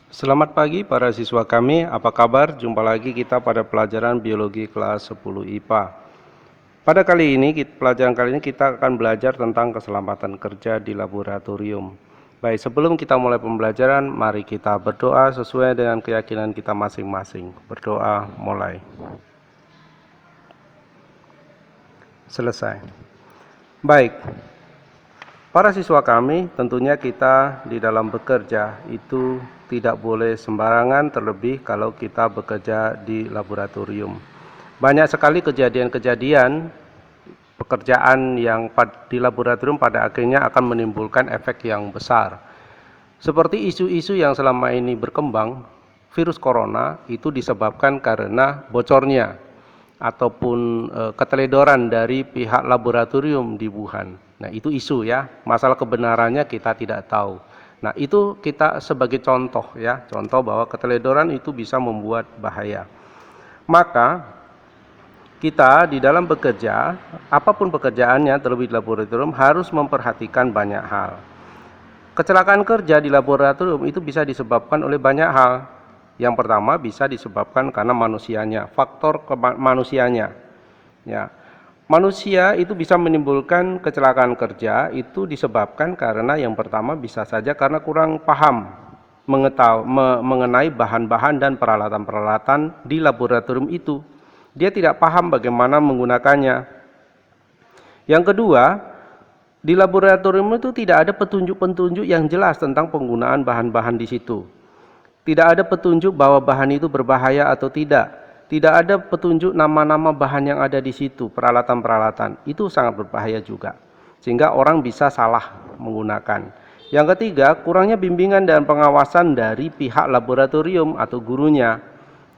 Selamat pagi para siswa kami, apa kabar? Jumpa lagi kita pada pelajaran biologi kelas 10 IPA. Pada pelajaran kali ini kita akan belajar tentang keselamatan kerja di laboratorium. Baik, sebelum kita mulai pembelajaran, mari kita berdoa sesuai dengan keyakinan kita masing-masing. Berdoa mulai. Selesai. Baik, para siswa kami, tentunya kita di dalam bekerja itu tidak boleh sembarangan, terlebih kalau kita bekerja di laboratorium. Banyak sekali kejadian-kejadian pekerjaan yang di laboratorium pada akhirnya akan menimbulkan efek yang besar. Seperti isu-isu yang selama ini berkembang, virus corona itu disebabkan karena bocornya ataupun keteledoran dari pihak laboratorium di Wuhan. Nah, itu isu ya, masalah kebenarannya kita tidak tahu. Nah, itu kita sebagai contoh ya, contoh bahwa keteledoran itu bisa membuat bahaya. Maka kita di dalam bekerja, apapun pekerjaannya terlebih di laboratorium harus memperhatikan banyak hal. Kecelakaan kerja di laboratorium itu bisa disebabkan oleh banyak hal. Yang pertama bisa disebabkan karena manusianya, faktor manusianya. Ya. Manusia itu bisa menimbulkan kecelakaan kerja itu disebabkan karena yang pertama bisa saja karena kurang paham mengenai bahan-bahan dan peralatan-peralatan di laboratorium itu. Dia tidak paham bagaimana menggunakannya. Yang kedua, di laboratorium itu tidak ada petunjuk-petunjuk yang jelas tentang penggunaan bahan-bahan di situ. Tidak ada petunjuk bahwa bahan itu berbahaya atau tidak. Tidak ada petunjuk nama-nama bahan yang ada di situ, peralatan-peralatan. Itu sangat berbahaya juga. Sehingga orang bisa salah menggunakan. Yang ketiga, kurangnya bimbingan dan pengawasan dari pihak laboratorium atau gurunya.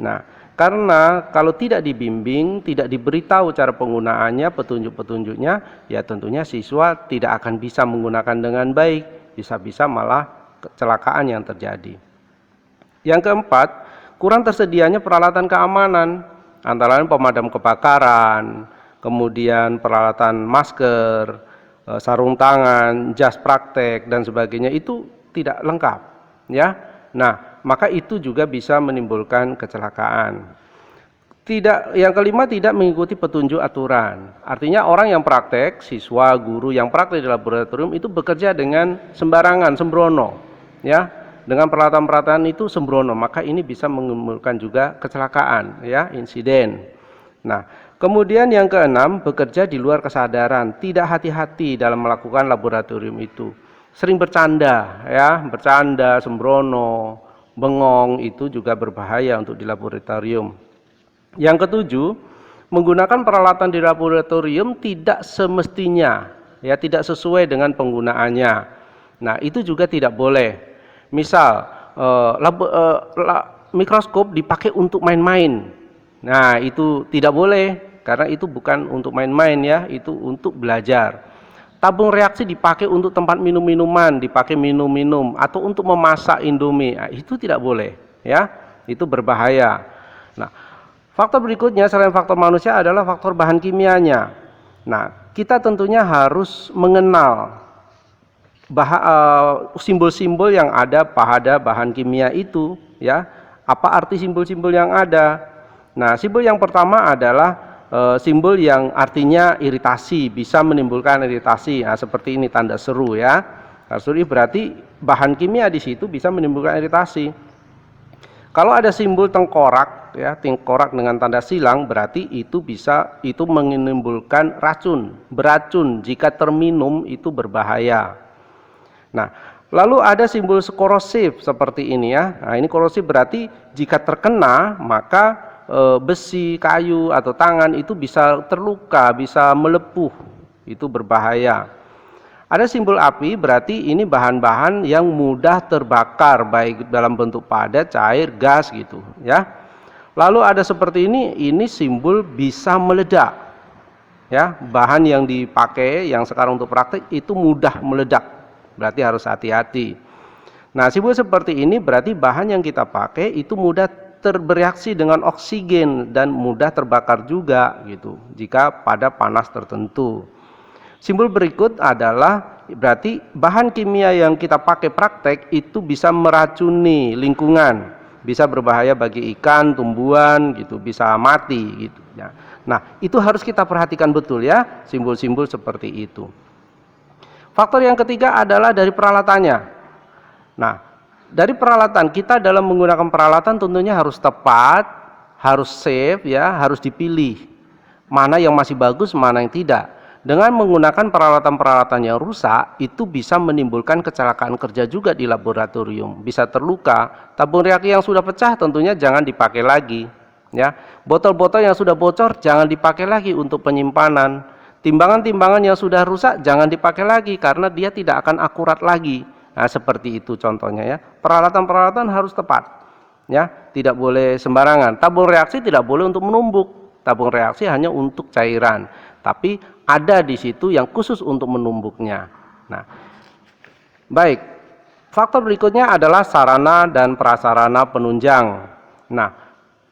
Nah, karena kalau tidak dibimbing, tidak diberitahu cara penggunaannya, petunjuk-petunjuknya, ya tentunya siswa tidak akan bisa menggunakan dengan baik. Bisa-bisa malah kecelakaan yang terjadi. Yang keempat, kurang tersedianya peralatan keamanan, antara lain pemadam kebakaran, kemudian peralatan masker, sarung tangan, jas praktek dan sebagainya itu tidak lengkap, ya. Nah, maka itu juga bisa menimbulkan kecelakaan. Yang kelima, tidak mengikuti petunjuk aturan. Artinya orang yang praktek, siswa, guru yang praktek di laboratorium itu bekerja dengan sembarangan, sembrono, ya. Dengan peralatan-peralatan itu sembrono, maka ini bisa menimbulkan juga kecelakaan, ya, insiden. Nah, kemudian yang keenam, bekerja di luar kesadaran, tidak hati-hati dalam melakukan laboratorium itu. Sering bercanda, ya, bercanda, sembrono, bengong, itu juga berbahaya untuk di laboratorium. Yang ketujuh, menggunakan peralatan di laboratorium tidak semestinya, ya, tidak sesuai dengan penggunaannya. Nah, itu juga tidak boleh. Misal mikroskop dipakai untuk main-main. Nah, itu tidak boleh karena itu bukan untuk main-main ya, itu untuk belajar. Tabung reaksi dipakai untuk tempat minum-minuman, dipakai minum-minum atau untuk memasak Indomie. Nah, itu tidak boleh ya. Itu berbahaya. Nah, faktor berikutnya selain faktor manusia adalah faktor bahan kimianya. Nah, kita tentunya harus mengenal simbol-simbol yang ada pada bahan kimia itu, ya. Apa arti simbol-simbol yang ada? Nah, simbol yang pertama adalah simbol yang artinya iritasi, bisa menimbulkan iritasi. Nah, seperti ini tanda seru ya. Tanda seru berarti bahan kimia di situ bisa menimbulkan iritasi. Kalau ada simbol tengkorak ya, tengkorak dengan tanda silang berarti itu menimbulkan racun, beracun. Jika terminum itu berbahaya. Nah, lalu ada simbol korosif seperti ini ya. Nah, ini korosif berarti jika terkena maka besi, kayu atau tangan itu bisa terluka, bisa melepuh. Itu berbahaya. Ada simbol api berarti ini bahan-bahan yang mudah terbakar baik dalam bentuk padat, cair, gas gitu ya. Lalu ada seperti ini simbol bisa meledak. Ya, bahan yang dipakai yang sekarang untuk praktik itu mudah meledak. Berarti harus hati-hati. Nah, simbol seperti ini berarti bahan yang kita pakai itu mudah bereaksi dengan oksigen dan mudah terbakar juga gitu jika pada panas tertentu. Simbol berikut adalah Berarti bahan kimia yang kita pakai praktek itu bisa meracuni lingkungan, bisa berbahaya bagi ikan, tumbuhan gitu, bisa mati gitu ya. Nah, itu harus kita perhatikan betul ya, simbol-simbol seperti itu. Faktor yang ketiga adalah dari peralatannya. Nah, dari peralatan, kita dalam menggunakan peralatan tentunya harus tepat, harus safe ya, harus dipilih mana yang masih bagus, mana yang tidak. Dengan menggunakan peralatan-peralatan yang rusak, itu bisa menimbulkan kecelakaan kerja juga di laboratorium, bisa terluka. Tabung reaksi yang sudah pecah tentunya jangan dipakai lagi ya. Botol-botol yang sudah bocor jangan dipakai lagi untuk penyimpanan. Timbangan-timbangan yang sudah rusak jangan dipakai lagi karena dia tidak akan akurat lagi. Nah, seperti itu contohnya ya. Peralatan-peralatan harus tepat ya, tidak boleh sembarangan. Tabung reaksi tidak boleh untuk menumbuk. Tabung reaksi hanya untuk cairan, tapi ada di situ yang khusus untuk menumbuknya. Nah, baik. Faktor berikutnya adalah sarana dan prasarana penunjang. Nah,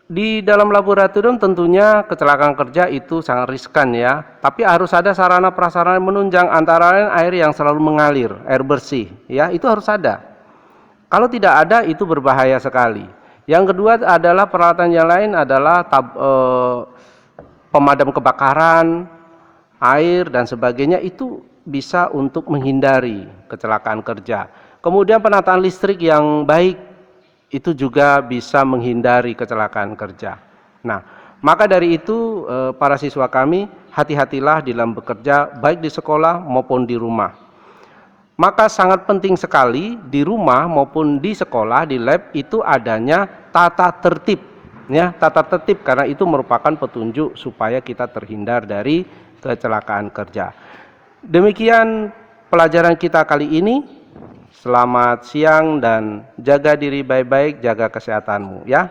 di dalam laboratorium tentunya kecelakaan kerja itu sangat riskan ya, tapi harus ada sarana prasarana menunjang, antara lain air yang selalu mengalir, air bersih ya, itu harus ada. Kalau tidak ada itu berbahaya sekali. Yang kedua adalah peralatan yang lain adalah pemadam kebakaran, air dan sebagainya, itu bisa untuk menghindari kecelakaan kerja. Kemudian penataan listrik yang baik itu juga bisa menghindari kecelakaan kerja. Nah, maka dari itu para siswa kami, hati-hatilah di dalam bekerja baik di sekolah maupun di rumah. Maka sangat penting sekali di rumah maupun di sekolah, di lab itu adanya tata tertib ya, tata tertib, karena itu merupakan petunjuk supaya kita terhindar dari kecelakaan kerja. Demikian pelajaran kita kali ini. Selamat siang dan jaga diri baik-baik, jaga kesehatanmu ya.